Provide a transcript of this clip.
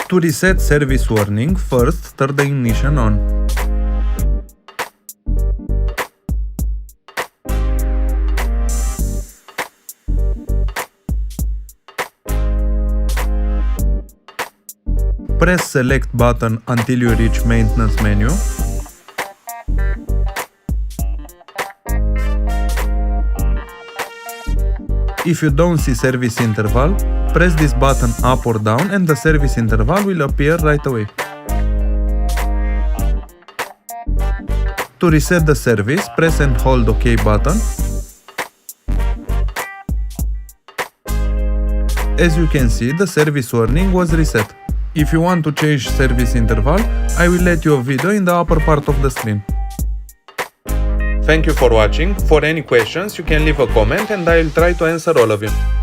To reset service warning, first turn the ignition on. Press select button until you reach maintenance menu. If you don't see service interval, press this button up or down and the service interval will appear right away. To reset the service, press and hold OK button. As you can see, the service warning was reset. If you want to change service interval, I will let you a video in the upper part of the screen. Thank you for watching. For any questions, you can leave a comment and I will try to answer all of you.